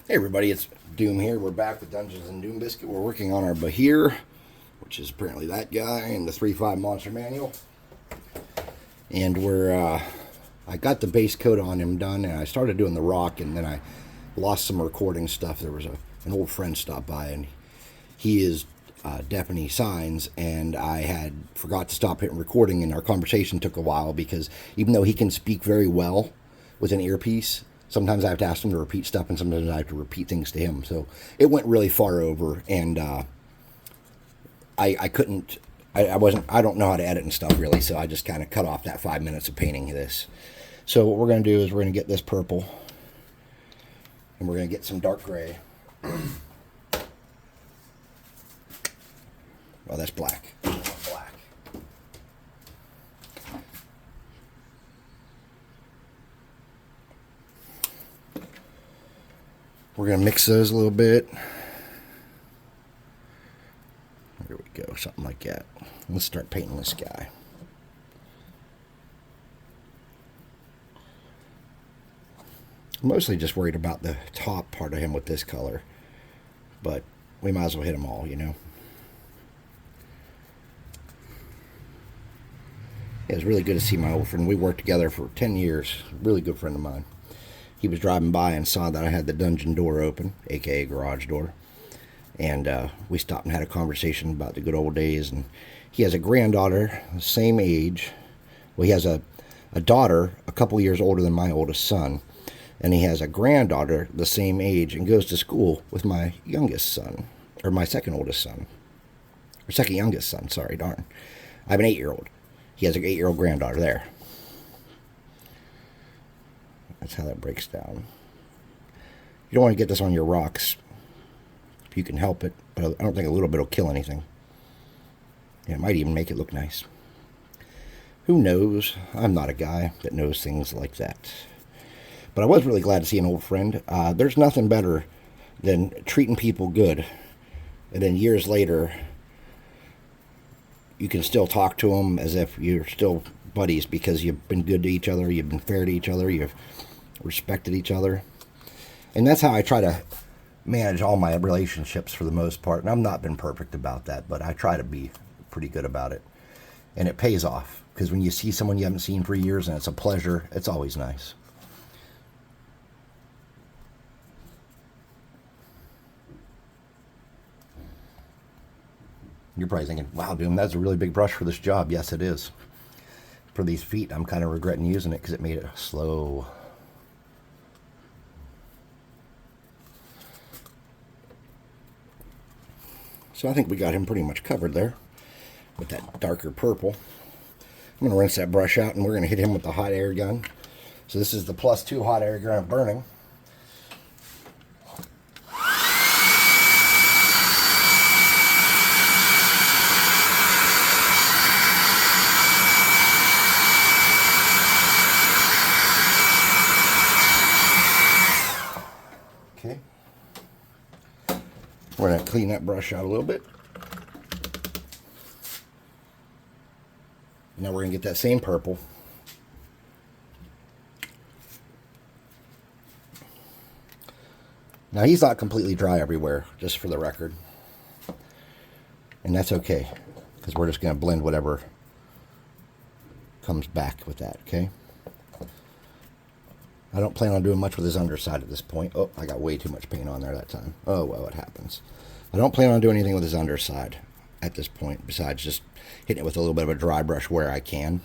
Hey everybody, it's Doom here. We're back with Dungeons and Doom Biscuit. We're working on our Behir, which is apparently that guy, and the 3.5 Monster Manual. And I got the base coat on him done, and I started doing the rock, and then I lost some recording stuff. There was an old friend stopped by, and he is deaf and he signs, and I had forgot to stop hitting recording, and our conversation took a while because even though he can speak very well with an earpiece, sometimes I have to ask him to repeat stuff, and sometimes I have to repeat things to him. So it went really far over, and I couldn't. I wasn't. I don't know how to edit and stuff really, so I just kind of cut off that 5 minutes of painting this. So what we're going to do is we're going to get this purple, and we're going to get some dark gray. Oh, that's black. Black. We're going to mix those a little bit. There we go, something like that. Let's start painting this guy. I'm mostly just worried about the top part of him with this color, but we might as well hit them all, you know. It was really good to see my old friend. We worked together for 10 years. Really good friend of mine. He was driving by and saw that I had the dungeon door open, aka garage door. And we stopped and had a conversation about the good old days. And he has a granddaughter, the same age. Well, he has a daughter a couple years older than my oldest son. And he has a granddaughter the same age and goes to school with my youngest son, or my second oldest son. Or second youngest son, sorry, darn. I have an 8-year-old. He has an 8-year-old granddaughter there. That's how that breaks down. You don't want to get this on your rocks if you can help it, but I don't think a little bit will kill anything. Yeah, it might even make it look nice. Who knows? I'm not a guy that knows things like that. But I was really glad to see an old friend. There's nothing better than treating people good, and then years later, you can still talk to them as if you're still buddies because you've been good to each other, you've been fair to each other, you've respected each other. And that's how I try to manage all my relationships for the most part. And I've not been perfect about that, but I try to be pretty good about it. And it pays off because when you see someone you haven't seen for years and it's a pleasure, it's always nice. You're probably thinking, wow, Doom, that's a really big brush for this job. Yes, it is. For these feet, I'm kind of regretting using it because it made it slow. So I think we got him pretty much covered there with that darker purple. I'm going to rinse that brush out and we're going to hit him with the hot air gun. So this is the +2 hot air gun burning. Okay. We're going to clean that brush out a little bit. Now we're going to get that same purple. Now he's not completely dry everywhere, just for the record. And that's okay, because we're just going to blend whatever comes back with that, okay? I don't plan on doing much with his underside at this point. Oh, I got way too much paint on there that time. Oh, well, it happens. I don't plan on doing anything with his underside at this point, besides just hitting it with a little bit of a dry brush where I can.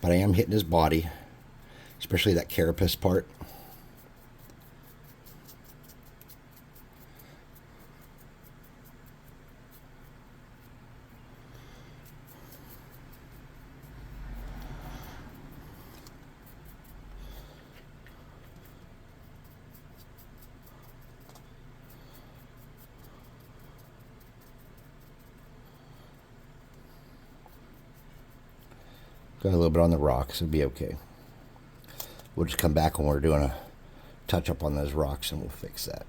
But I am hitting his body, especially that carapace part. Got a little bit on the rocks, it'll be okay. We'll just come back when we're doing a touch up on those rocks and we'll fix that.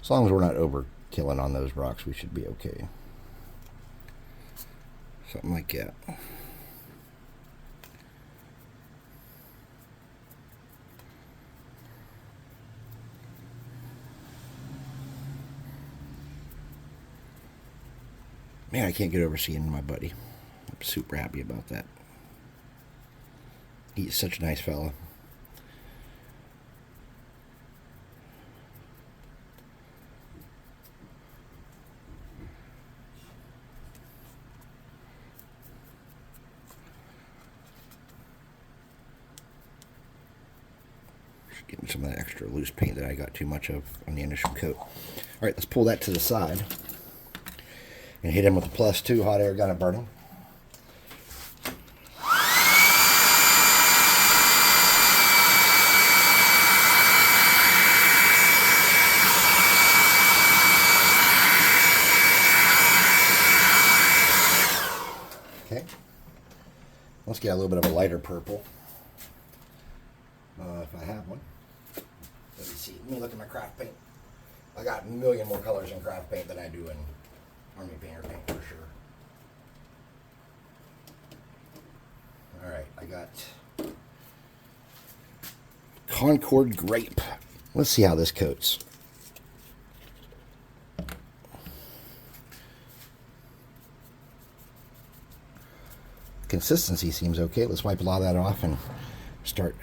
As long as we're not overkilling on those rocks, we should be okay. Something like that. Man, I can't get over seeing my buddy. I'm super happy about that. He's such a nice fella. Getting some of that extra loose paint that I got too much of on the initial coat. All right, let's pull that to the side and hit him with the +2 hot air gun at burning. Okay, let's get a little bit of a lighter purple. If I have one. Let me see. Let me look at my craft paint. I got a million more colors in craft paint than I do in Army Painter paint for sure. Alright, I got Concord Grape. Let's see how this coats. Consistency seems okay. Let's wipe a lot of that off and start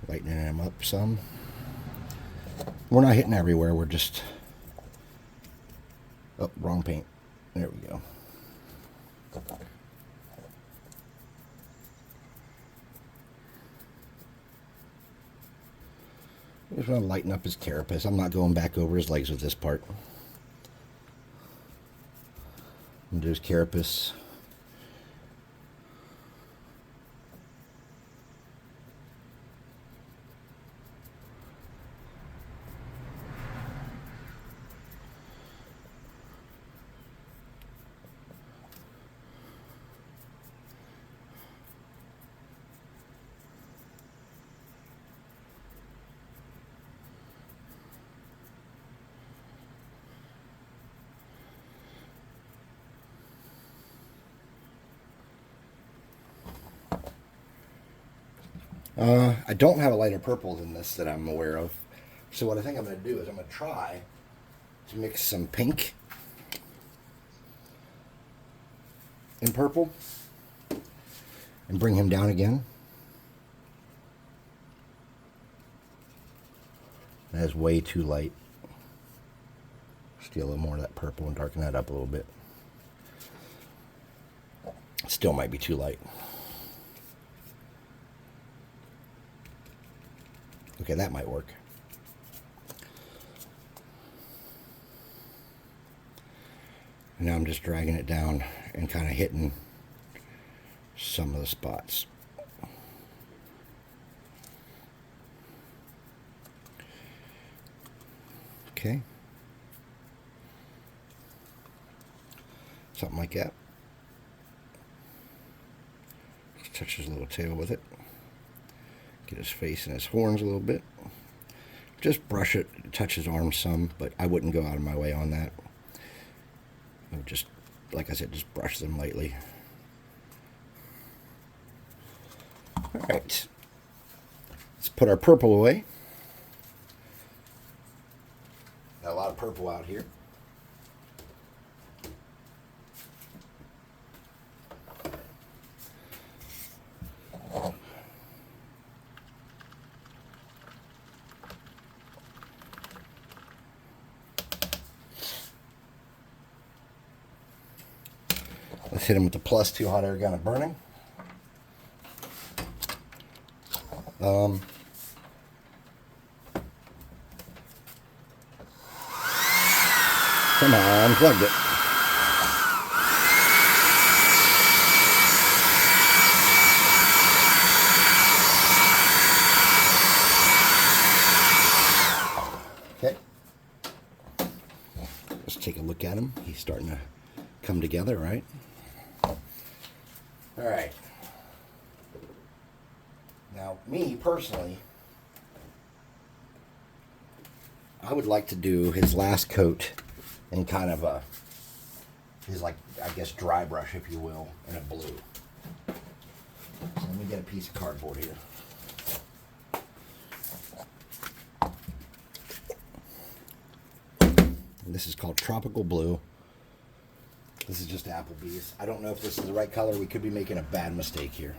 lightening them up some. We're not hitting everywhere, we're just... Oh, wrong paint. There we go. I just want to lighten up his carapace. I'm not going back over his legs with this part. And do his carapace. I don't have a lighter purple than this that I'm aware of. So what I think I'm going to do is I'm going to try to mix some pink and purple and bring him down again. That is way too light. Steal a little more of that purple and darken that up a little bit. Still might be too light. Okay, that might work. Now I'm just dragging it down and kind of hitting some of the spots. Okay. Something like that. Just touch his little tail with it. Get his face and his horns a little bit. Just brush it, touch his arms some, but I wouldn't go out of my way on that. I would just, like I said, just brush them lightly. Alright. Let's put our purple away. Got a lot of purple out here. Let's hit him with the +2 hot air gun at burning. Somehow I unplugged it. Okay. Let's take a look at him. He's starting to come together, right? All right. Now, me personally, I would like to do his last coat in kind of a, his, like, I guess, dry brush, if you will, in a blue. So let me get a piece of cardboard here. And this is called Tropical Blue. This is just Applebee's. I don't know if this is the right color. We could be making a bad mistake here.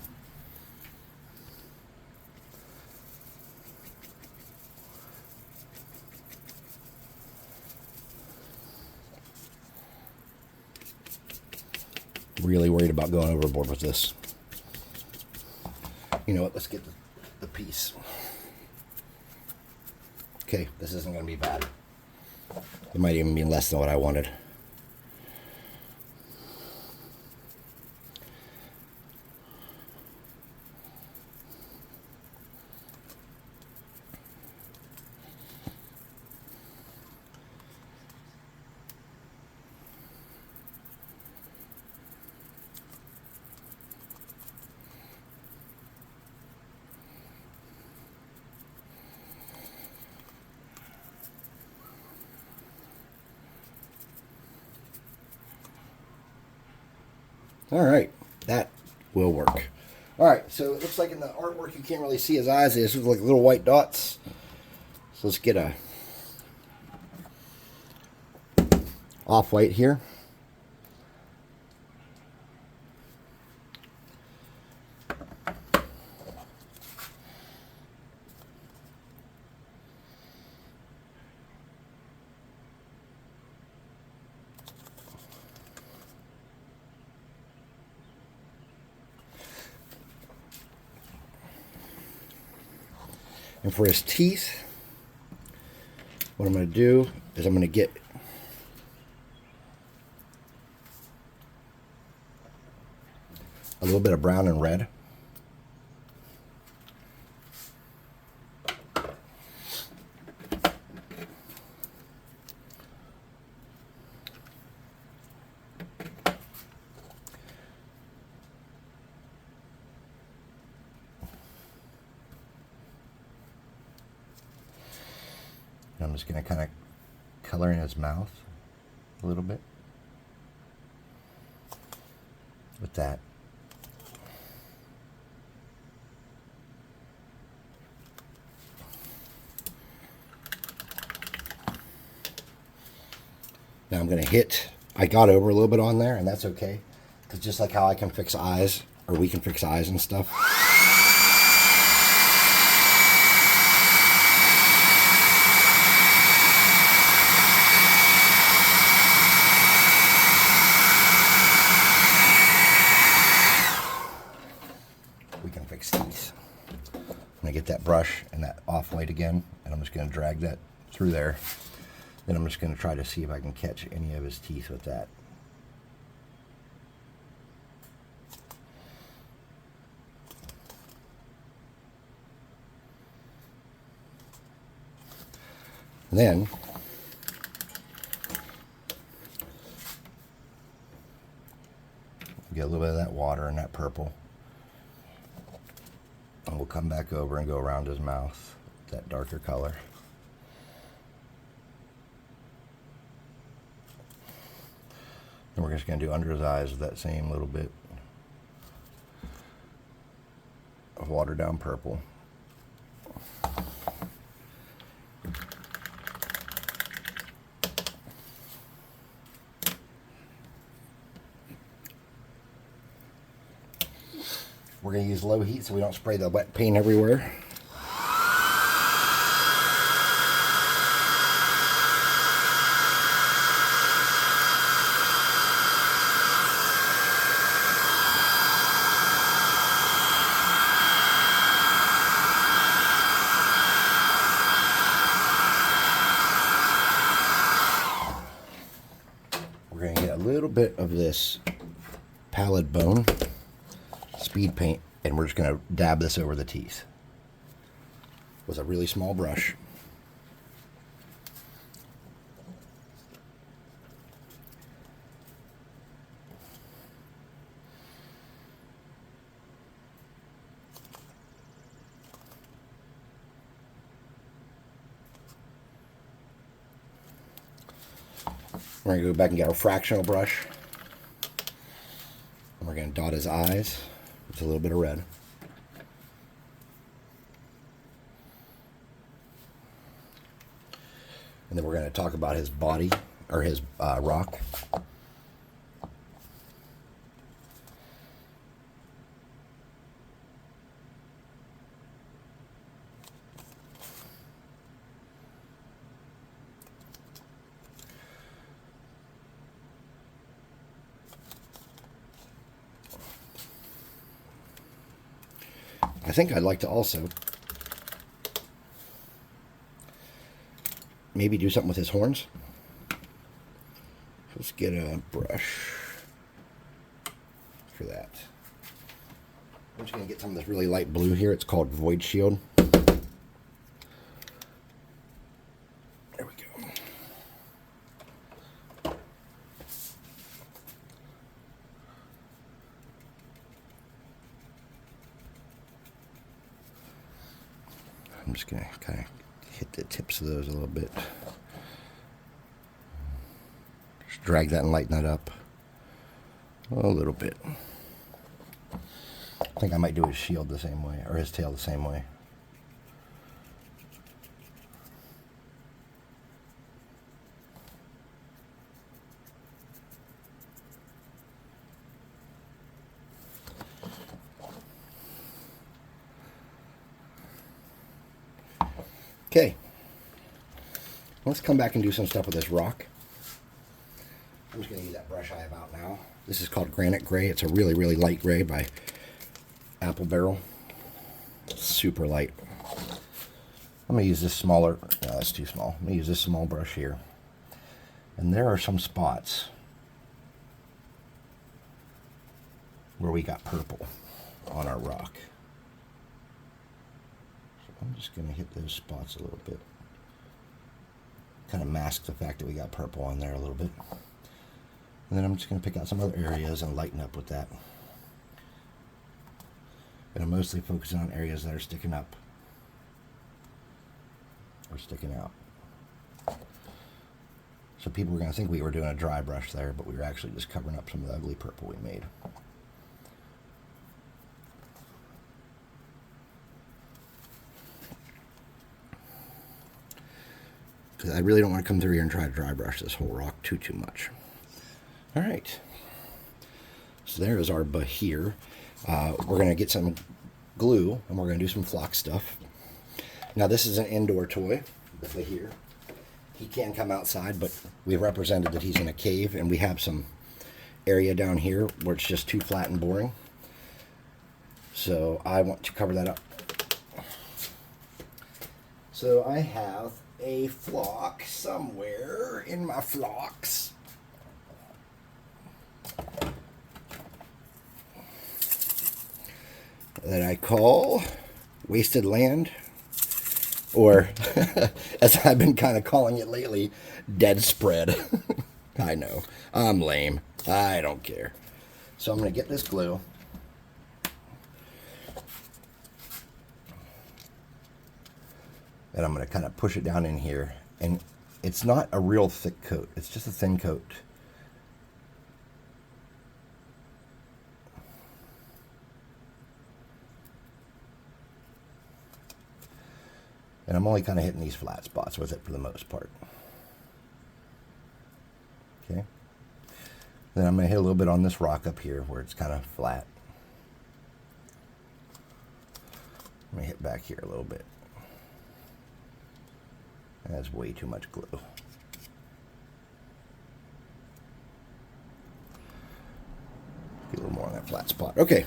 Really worried about going overboard with this. You know what? Let's get the piece. Okay, this isn't going to be bad. It might even be less than what I wanted. All right, that will work. All right, so it looks like in the artwork you can't really see his eyes. They just look like little white dots. So let's get a off-white here. And for his teeth, what I'm going to do is I'm going to get a little bit of brown and red. I'm just going to kind of color in his mouth a little bit with that. Now I'm going to hit, I got over a little bit on there, and that's okay, because just like how I can fix eyes, or we can fix eyes and stuff. We can fix these. I'm going to get that brush and that off-white again, and I'm just going to drag that through there. Then I'm just going to try to see if I can catch any of his teeth with that. And then get a little bit of that water and that purple. And we'll come back over and go around his mouth, that darker color. And we're just going to do under his eyes with that same little bit of watered down purple. We're going to use low heat so we don't spray the wet paint everywhere. We're going to get a little bit of this pallid bone speed paint, and we're just going to dab this over the teeth with a really small brush. We're going to go back and get our fractional brush, and we're going to dot his eyes with a little bit of red. And then we're going to talk about his body, or his rock. I think I'd like to also maybe do something with his horns. Let's get a brush for that. I'm just going to get some of this really light blue here. It's called Void Shield. There we go. I'm just going to kind of hit the tips of those a little bit. Just drag that and lighten that up a little bit. I think I might do his shield the same way, or his tail the same way. Okay, let's come back and do some stuff with this rock. I'm just going to use that brush I have out now. This is called Granite Gray. It's a really, really light gray by Apple Barrel. It's super light. I'm going to use this smaller, no, that's too small. I'm going to use this small brush here. And there are some spots where we got purple on our rock. So I'm just going to hit those spots a little bit. Kind of mask the fact that we got purple on there a little bit. And then I'm just going to pick out some other areas and lighten up with that. And I'm mostly focusing on areas that are sticking up or sticking out. So people were going to think we were doing a dry brush there, but we were actually just covering up some of the ugly purple we made. Because I really don't want to come through here and try to dry brush this whole rock too much. All right. So there is our Behir. We're going to get some glue, and we're going to do some flock stuff. Now, this is an indoor toy, the Behir. He can come outside, but we've represented that he's in a cave, and we have some area down here where it's just too flat and boring. So I want to cover that up. So I have a flock somewhere in my flocks. That I call Wasted Land, or as I've been kind of calling it lately, Dead Spread. I know, I'm lame. I don't care. So I'm going to get this glue. And I'm going to kind of push it down in here. And it's not a real thick coat. It's just a thin coat. And I'm only kind of hitting these flat spots with it for the most part. Okay. Then I'm going to hit a little bit on this rock up here where it's kind of flat. Let me hit back here a little bit. That's way too much glue. Get a little more on that flat spot. Okay.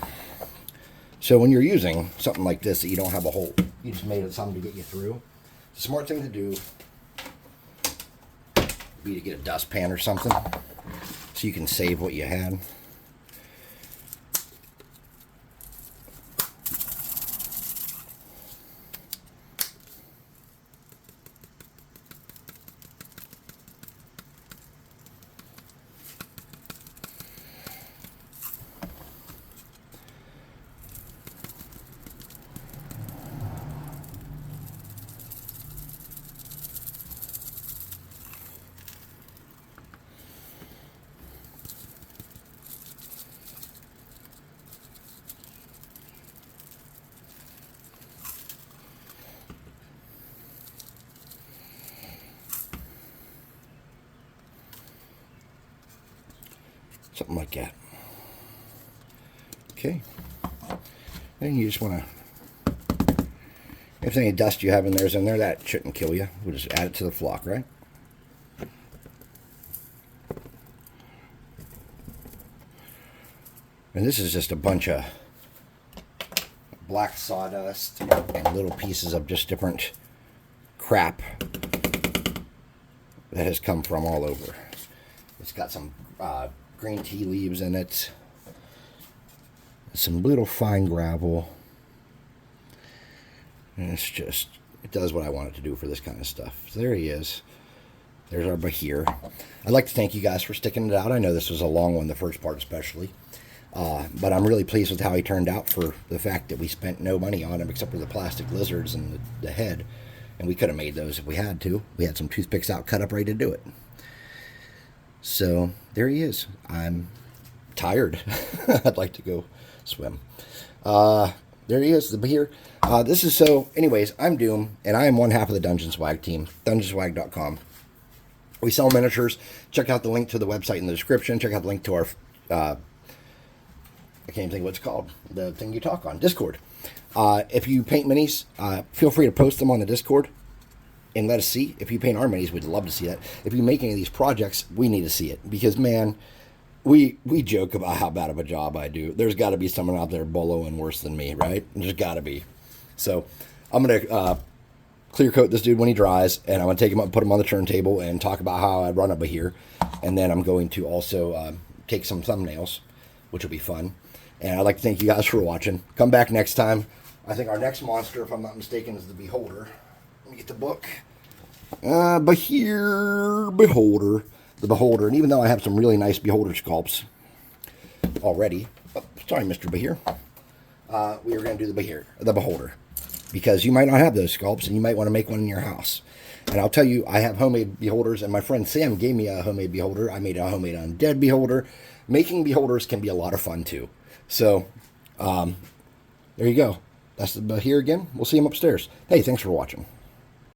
So when you're using something like this that you don't have a hole, you just made it something to get you through. The smart thing to do would be to get a dustpan or something so you can save what you had. Something like that. Okay. Then you just want to, if any dust you have in there's in there, that shouldn't kill you. We'll just add it to the flock, right? And this is just a bunch of black sawdust and little pieces of just different crap that has come from all over. It's got some green tea leaves in it, some little fine gravel, and it does what I want it to do for this kind of stuff. So there he is. There's our Behir. I'd like to thank you guys for sticking it out. I know this was a long one, the first part especially. But I'm really pleased with how he turned out for the fact that we spent no money on him except for the plastic lizards and the head. And we could have made those if we had to. We had some toothpicks out, cut up, ready to do it. So there he is. I'm tired. I'd like to go swim. There he is, the Behir. Anyways, I'm Doom, and I am one half of the Dungeon Swag team, dungeonswag.com. We sell miniatures. Check out the link to the website in the description. Check out the link to our, I can't even think of what it's called, the thing you talk on, Discord. If you paint minis, feel free to post them on the Discord and let us see. If you paint our minis, we'd love to see that. If you make any of these projects, we need to see it. Because, man, we joke about how bad of a job I do. There's got to be someone out there boloing worse than me, right? There's got to be. So I'm going to clear coat this dude when he dries, and I'm going to take him up, put him on the turntable, and talk about how I run up here. And then I'm going to also take some thumbnails, which will be fun. And I'd like to thank you guys for watching. Come back next time. I think our next monster, if I'm not mistaken, is the Beholder. Let me get the book. Behir, Beholder. The Beholder. And even though I have some really nice Beholder sculpts already, sorry, Mr. Behir, we are going to do the Beholder. Because you might not have those sculpts, and you might want to make one in your house. And I'll tell you, I have homemade beholders, and my friend Sam gave me a homemade beholder. I made a homemade undead beholder. Making beholders can be a lot of fun, too. So, there you go. That's the Behir again. We'll see him upstairs. Hey, thanks for watching.